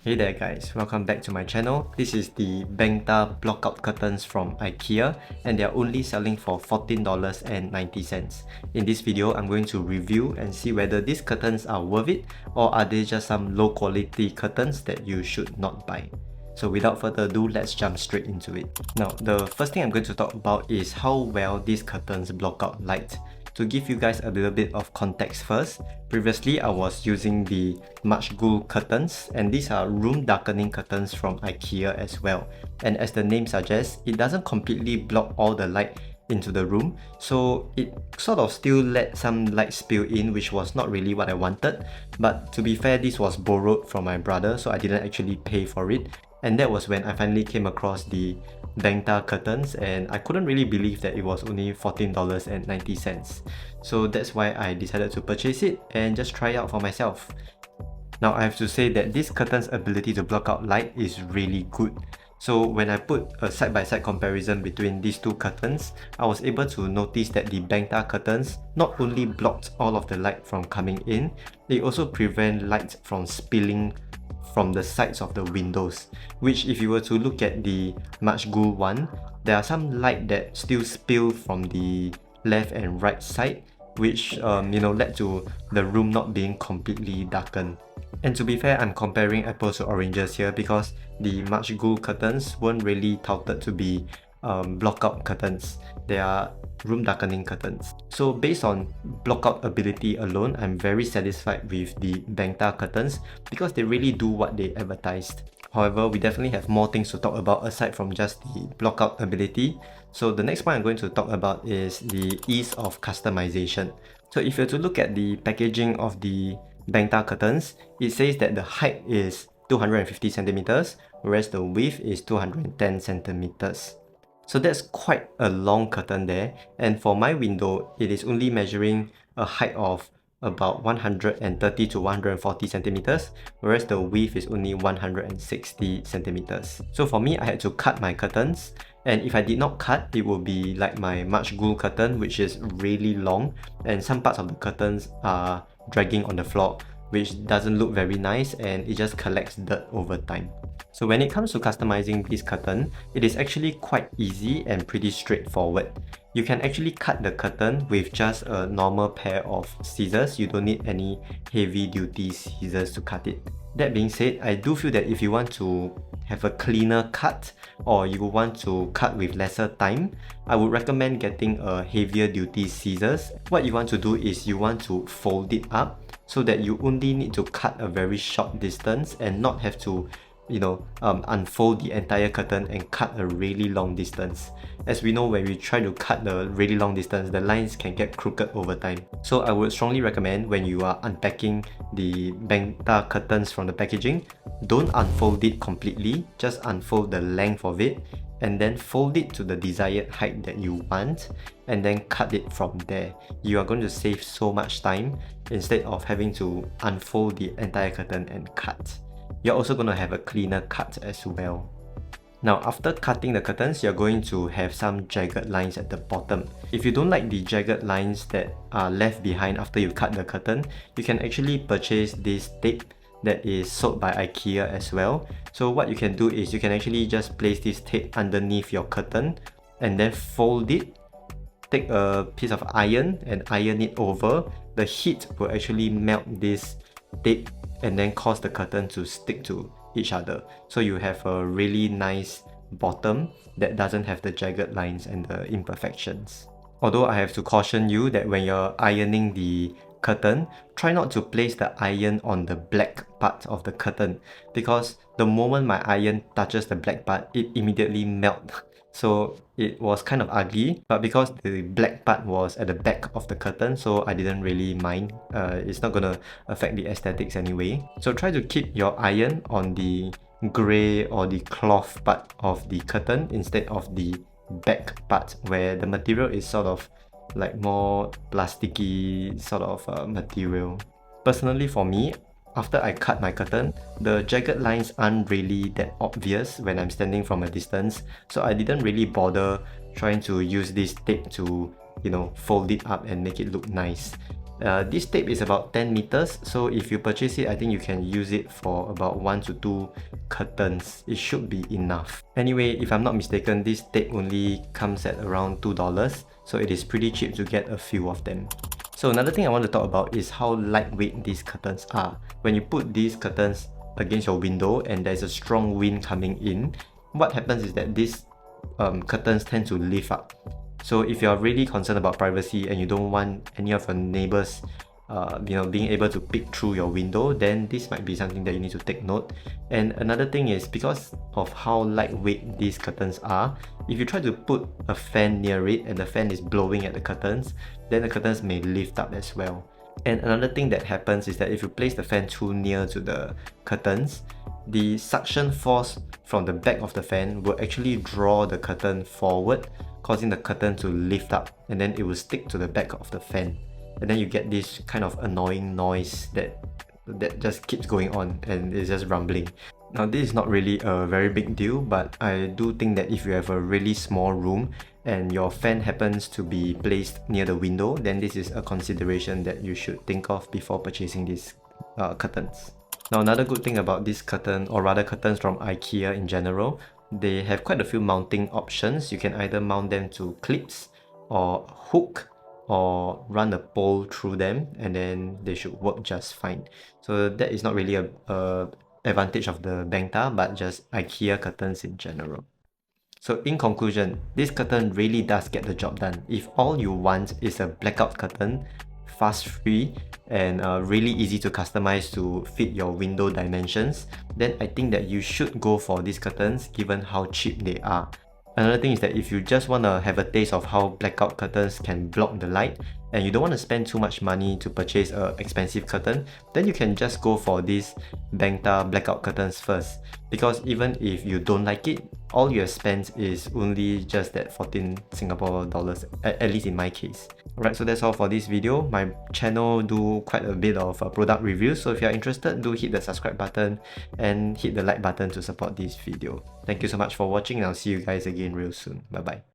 Hey there guys, welcome back to my channel. This is the BENGTA Block-out curtains from IKEA and they are only selling for $14.90. In this video, I'm going to review and see whether these curtains are worth it or are they just some low quality curtains that you should not buy. So without further ado, let's jump straight into it. Now, the first thing I'm going to talk about is how well these curtains block out light. To give you guys a little bit of context first, previously I was using the Matchgul curtains, and these are room darkening curtains from IKEA as well. And as the name suggests, it doesn't completely block all the light into the room, so it sort of still let some light spill in, which was not really what I wanted. But to be fair, this was borrowed from my brother, so I didn't actually pay for it. And that was when I finally came across the BENGTA curtains, and I couldn't really believe that it was only $14.90. So that's why I decided to purchase it and just try it out for myself. Now I have to say that this curtain's ability to block out light is really good. So when I put a side-by-side comparison between these two curtains, I was able to notice that the BENGTA curtains not only blocked all of the light from coming in, they also prevent light from spilling from the sides of the windows, which if you were to look at the Matchgul one, there are some light that still spill from the left and right side, which led to the room not being completely darkened. And to be fair, I'm comparing apples to oranges here because the Matchgul curtains weren't really touted to be block-out curtains. They are room darkening curtains. So based on block-out ability alone, I'm very satisfied with the BENGTA curtains because they really do what they advertised. However, we definitely have more things to talk about aside from just the block-out ability. So the next point I'm going to talk about is the ease of customization. So if you were to look at the packaging of the BENGTA curtains, it says that the height is 250 centimeters, whereas the width is 210 centimeters. So that's quite a long curtain there, and for my window, it is only measuring a height of about 130 to 140 centimeters, whereas the width is only 160 centimeters. So for me, I had to cut my curtains, and if I did not cut, it would be like my Matchgul curtain, which is really long, and some parts of the curtains are dragging on the floor, which doesn't look very nice and it just collects dirt over time. So when it comes to customizing this curtain, it is actually quite easy and pretty straightforward. You can actually cut the curtain with just a normal pair of scissors. You don't need any heavy duty scissors to cut it. That being said, I do feel that if you want to have a cleaner cut or you want to cut with lesser time, I would recommend getting a heavier duty scissors. What you want to do is you want to fold it up so that you only need to cut a very short distance and not have to unfold the entire curtain and cut a really long distance. As we know, when we try to cut the really long distance, the lines can get crooked over time. So I would strongly recommend when you are unpacking the BENGTA curtains from the packaging, don't unfold it completely, just unfold the length of it and then fold it to the desired height that you want and then cut it from there. You are going to save so much time instead of having to unfold the entire curtain and cut. You're also going to have a cleaner cut as well. Now after cutting the curtains, you're going to have some jagged lines at the bottom. If you don't like the jagged lines that are left behind after you cut the curtain, you can actually purchase this tape that is sold by IKEA as well. So what you can do is you can actually just place this tape underneath your curtain and then fold it. Take a piece of iron and iron it over. The heat will actually melt this tape and then cause the curtain to stick to each other. So you have a really nice bottom that doesn't have the jagged lines and the imperfections. Although I have to caution you that when you're ironing the curtain, try not to place the iron on the black part of the curtain because the moment my iron touches the black part, it immediately melts. So it was kind of ugly, but because the black part was at the back of the curtain, so I didn't really mind. It's not gonna affect the aesthetics anyway. So try to keep your iron on the grey or the cloth part of the curtain instead of the back part where the material is sort of like more plasticky sort of material. Personally for me, after I cut my curtain, the jagged lines aren't really that obvious when I'm standing from a distance, so I didn't really bother trying to use this tape to fold it up and make it look nice. This tape is about 10 meters, so if you purchase it, I think you can use it for about 1 to 2 curtains. It should be enough. Anyway, if I'm not mistaken, this tape only comes at around $2, so it is pretty cheap to get a few of them. So another thing I want to talk about is how lightweight these curtains are. When you put these curtains against your window and there's a strong wind coming in, what happens is that these curtains tend to lift up. So if you're really concerned about privacy and you don't want any of your neighbors being able to peek through your window, then this might be something that you need to take note. And another thing is, because of how lightweight these curtains are, if you try to put a fan near it and the fan is blowing at the curtains, then the curtains may lift up as well. And another thing that happens is that if you place the fan too near to the curtains, the suction force from the back of the fan will actually draw the curtain forward, causing the curtain to lift up, and then it will stick to the back of the fan. And then you get this kind of annoying noise that just keeps going on and it's just rumbling. Now this is not really a very big deal, but I do think that if you have a really small room and your fan happens to be placed near the window, then this is a consideration that you should think of before purchasing these curtains. Now another good thing about this curtain, or rather curtains from IKEA in general, they have quite a few mounting options. You can either mount them to clips or hook, or run a pole through them, and then they should work just fine. So that is not really a advantage of the Bengta, but just IKEA curtains in general. So in conclusion, this curtain really does get the job done. If all you want is a blackout curtain, fast free, and really easy to customize to fit your window dimensions, then I think that you should go for these curtains given how cheap they are. Another thing is that if you just want to have a taste of how blackout curtains can block the light, and you don't want to spend too much money to purchase an expensive curtain, then you can just go for these Bengta blackout curtains first. Because even if you don't like it, all you have spent is only just that 14 Singapore dollars, at least in my case. Alright, so that's all for this video. My channel do quite a bit of product reviews, so if you're interested, do hit the subscribe button and hit the like button to support this video. Thank you so much for watching, and I'll see you guys again real soon. Bye bye.